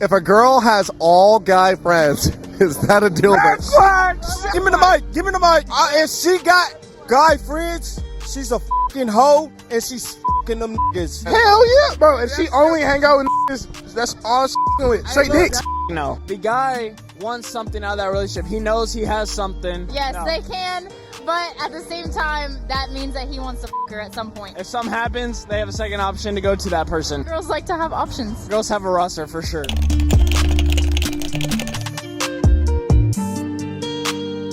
If a girl has all guy friends, is that a deal breaker? Give me the mic. Give me the mic. If she got guy friends, she's a fucking hoe, and she's fucking them niggas. Hell yeah, bro. If she only hang out with niggas, that's all she's with. Straight dicks. No. The guy wants something out of that relationship. He knows he has something. Yes, they can, but at the same time, that means that he wants to fuck her at some point. If something happens, they have a second option to go to that person. Girls like to have options. Girls have a roster for sure.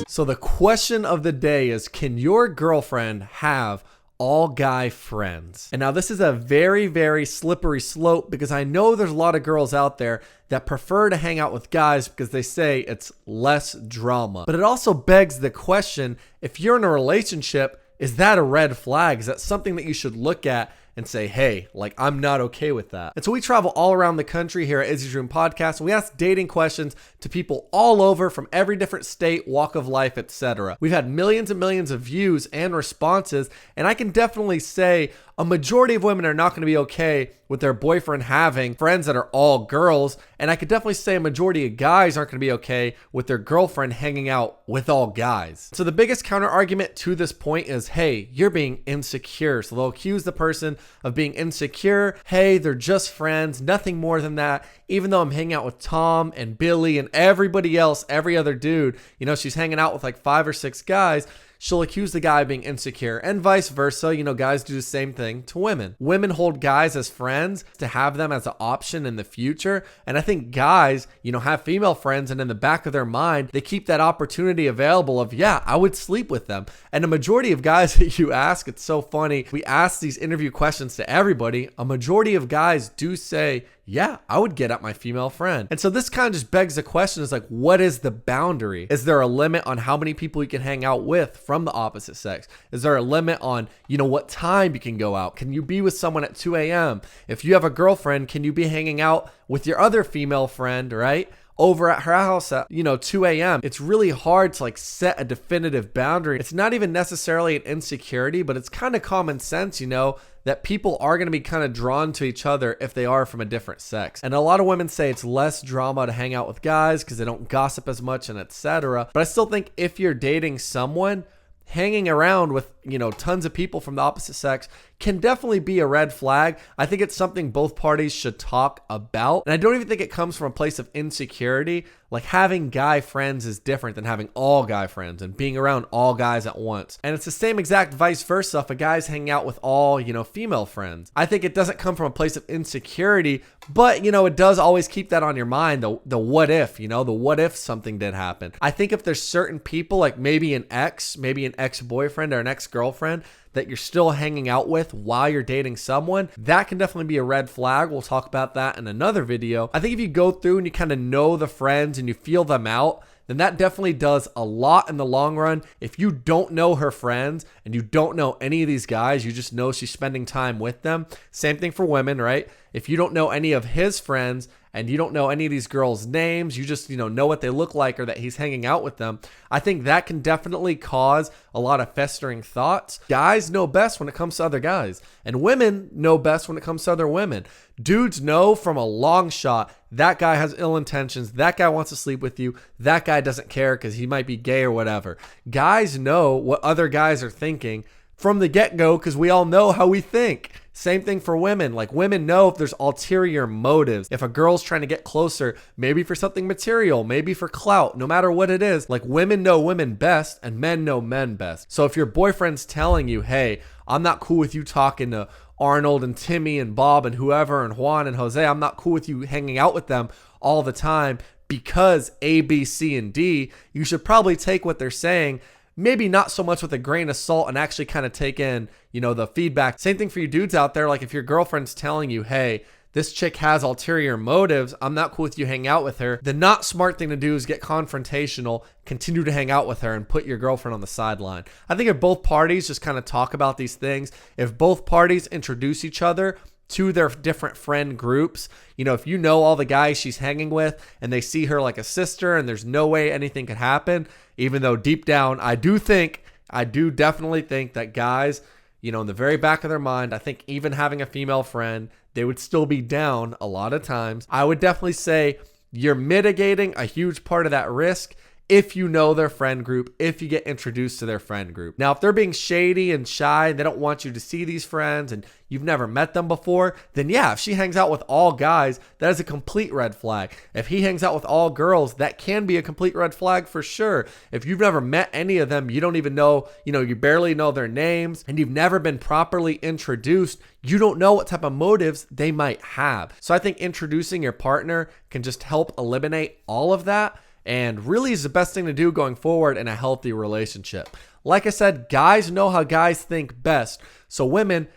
So the question of the day is, can your girlfriend have all guy friends? And now this is a very, very slippery slope, because I know there's a lot of girls out there that prefer to hang out with guys because they say it's less drama. But it also begs the question, if you're in a relationship, is that a red flag? Is that something that you should look at and say, hey, like, I'm not okay with that? And so we travel all around the country here at Izzy's Room Podcast, and we ask dating questions to people all over from every different state, walk of life, etc. We've had millions and millions of views and responses, and I can definitely say a majority of women are not going to be okay with their boyfriend having friends that are all girls, and I could definitely say a majority of guys aren't going to be okay with their girlfriend hanging out with all guys. So the biggest counter argument to this point is, hey, you're being insecure. So they'll accuse the person of being insecure. Hey, they're just friends, nothing more than that. Even though I'm hanging out with Tom and Billy and everybody else, every other dude, you know, she's hanging out with like 5 or 6 guys, she'll accuse the guy of being insecure, and vice versa. You know, guys do the same thing to women. Women hold guys as friends to have them as an option in the future. And I think guys, you know, have female friends, and in the back of their mind, they keep that opportunity available of, yeah, I would sleep with them. And a majority of guys that you ask, it's so funny, we ask these interview questions to everybody. A majority of guys do say, yeah, I would get at my female friend. And so this kind of just begs the question, is like, what is the boundary? Is there a limit on how many people you can hang out with from the opposite sex? Is there a limit on, you know, what time you can go out? Can you be with someone at 2 a.m.? If you have a girlfriend, can you be hanging out with your other female friend, right, over at her house at, you know, 2 a.m. It's really hard to like set a definitive boundary. It's not even necessarily an insecurity, but it's kind of common sense, you know, that people are going to be kind of drawn to each other if they are from a different sex. And a lot of women say it's less drama to hang out with guys because they don't gossip as much and etc. But I still think if you're dating someone, hanging around with, you know, tons of people from the opposite sex can definitely be a red flag. I think it's something both parties should talk about. And I don't even think it comes from a place of insecurity. Like, having guy friends is different than having all guy friends and being around all guys at once. And it's the same exact vice versa if a guy's hanging out with all, you know, female friends. I think it doesn't come from a place of insecurity, but, you know, it does always keep that on your mind. The what if, you know, the what if something did happen. I think if there's certain people, like maybe an ex-boyfriend or an ex-girlfriend that you're still hanging out with while you're dating someone, that can definitely be a red flag. We'll talk about that in another video. I think if you go through and you kind of know the friends and you feel them out, then that definitely does a lot in the long run. If you don't know her friends and you don't know any of these guys, you just know she's spending time with them. Same thing for women, right? If you don't know any of his friends and you don't know any of these girls' names, you just, you know what they look like or that he's hanging out with them, I think that can definitely cause a lot of festering thoughts. Guys know best when it comes to other guys, and women know best when it comes to other women. Dudes know from a long shot that guy has ill intentions, that guy wants to sleep with you, that guy doesn't care because he might be gay or whatever. Guys know what other guys are thinking from the get-go because we all know how we think. Same thing for women. Like, women know if there's ulterior motives. If a girl's trying to get closer, maybe for something material, maybe for clout, no matter what it is, like, women know women best and men know men best. So if your boyfriend's telling you, hey, I'm not cool with you talking to Arnold and Timmy and Bob and whoever and Juan and Jose, I'm not cool with you hanging out with them all the time because A, B, C, and D, you should probably take what they're saying, maybe not so much with a grain of salt, and actually kind of take in, you know, the feedback. Same thing for you dudes out there. Like, if your girlfriend's telling you, hey, this chick has ulterior motives, I'm not cool with you hanging out with her, the not smart thing to do is get confrontational, continue to hang out with her, and put your girlfriend on the sideline. I think if both parties just kind of talk about these things, if both parties introduce each other to their different friend groups, you know, if you know all the guys she's hanging with and they see her like a sister and there's no way anything could happen, even though deep down I do definitely think that guys, in the very back of their mind, I think even having a female friend, they would still be down a lot of times. I would definitely say you're mitigating a huge part of that risk if you know their friend group, if you get introduced to their friend group. Now, if they're being shady and shy, they don't want you to see these friends and you've never met them before, then yeah, if she hangs out with all guys, that is a complete red flag. If he hangs out with all girls, that can be a complete red flag for sure. If you've never met any of them, you don't even know, you barely know their names, and you've never been properly introduced, you don't know what type of motives they might have. So I think introducing your partner can just help eliminate all of that, and really is the best thing to do going forward in a healthy relationship. Like I said, guys know how guys think best. So women,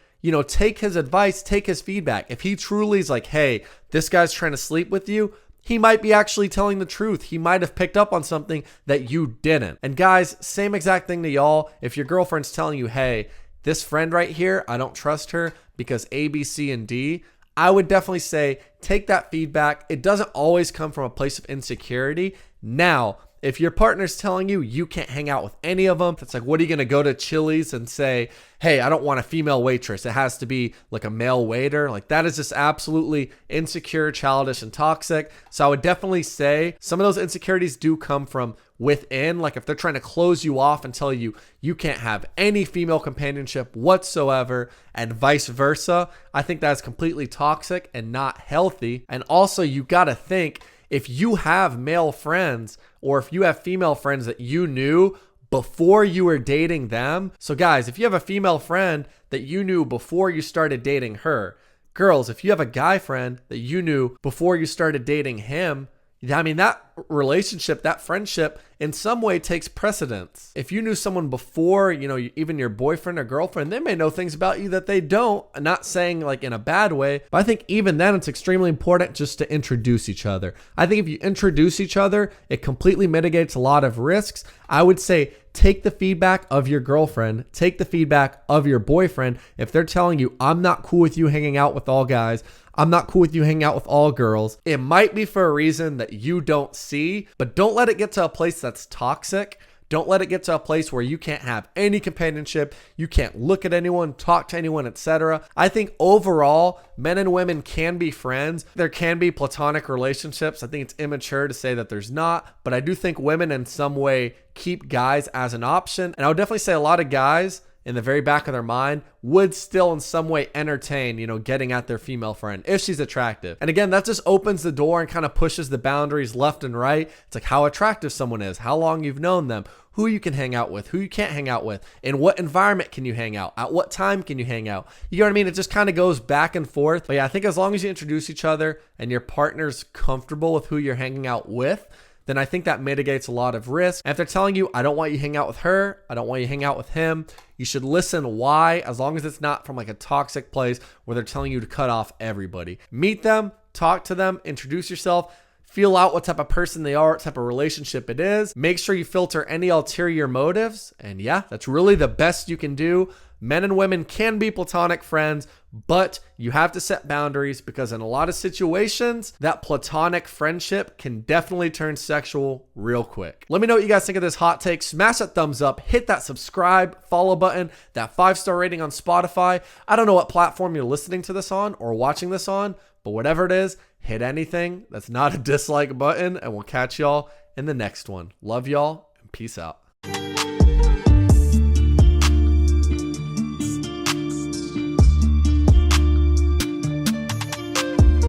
take his advice, take his feedback. If he truly is like, hey, this guy's trying to sleep with you, he might be actually telling the truth. He might have picked up on something that you didn't. And guys, same exact thing to y'all. If your girlfriend's telling you, hey, this friend right here, I don't trust her because A, B, C, and D, I would definitely say take that feedback. It doesn't always come from a place of insecurity. Now, if your partner's telling you you can't hang out with any of them, it's like, what are you going to go to Chili's and say, hey, I don't want a female waitress. It has to be like a male waiter. Like that is just absolutely insecure, childish, and toxic. So I would definitely say some of those insecurities do come from within. Like if they're trying to close you off and tell you you can't have any female companionship whatsoever and vice versa, I think that's completely toxic and not healthy. And also you got to think, if you have male friends or if you have female friends that you knew before you were dating them. So guys, if you have a female friend that you knew before you started dating her, girls, if you have a guy friend that you knew before you started dating him, I mean, that relationship, that friendship in some way takes precedence. If you knew someone before, even your boyfriend or girlfriend, they may know things about you that they don't. I'm not saying like in a bad way, but I think even then it's extremely important just to introduce each other. I think if you introduce each other, it completely mitigates a lot of risks. I would say take the feedback of your girlfriend, take the feedback of your boyfriend. If they're telling you, I'm not cool with you hanging out with all guys, I'm not cool with you hanging out with all girls, it might be for a reason that you don't see, but don't let it get to a place that's toxic. Don't let it get to a place where you can't have any companionship, you can't look at anyone, talk to anyone, etc. I think overall, men and women can be friends. There can be platonic relationships. I think it's immature to say that there's not, but I do think women in some way keep guys as an option. And I would definitely say a lot of guys in the very back of their mind would still in some way entertain, getting at their female friend if she's attractive. And again, that just opens the door and kind of pushes the boundaries left and right. It's like how attractive someone is, how long you've known them, who you can hang out with, who you can't hang out with, in what environment can you hang out, at what time can you hang out. You know what I mean? It just kind of goes back and forth. But yeah, I think as long as you introduce each other and your partner's comfortable with who you're hanging out with, then I think that mitigates a lot of risk. And if they're telling you, I don't want you to hang out with her, I don't want you to hang out with him, you should listen why, as long as it's not from like a toxic place where they're telling you to cut off everybody. Meet them, talk to them, introduce yourself, feel out what type of person they are, what type of relationship it is. Make sure you filter any ulterior motives. And yeah, that's really the best you can do. Men and women can be platonic friends, but you have to set boundaries because in a lot of situations, that platonic friendship can definitely turn sexual real quick. Let me know what you guys think of this hot take. Smash that thumbs up, hit that subscribe, follow button, that 5-star rating on Spotify. I don't know what platform you're listening to this on or watching this on, but whatever it is, hit anything that's not a dislike button, and we'll catch y'all in the next one. Love y'all and peace out.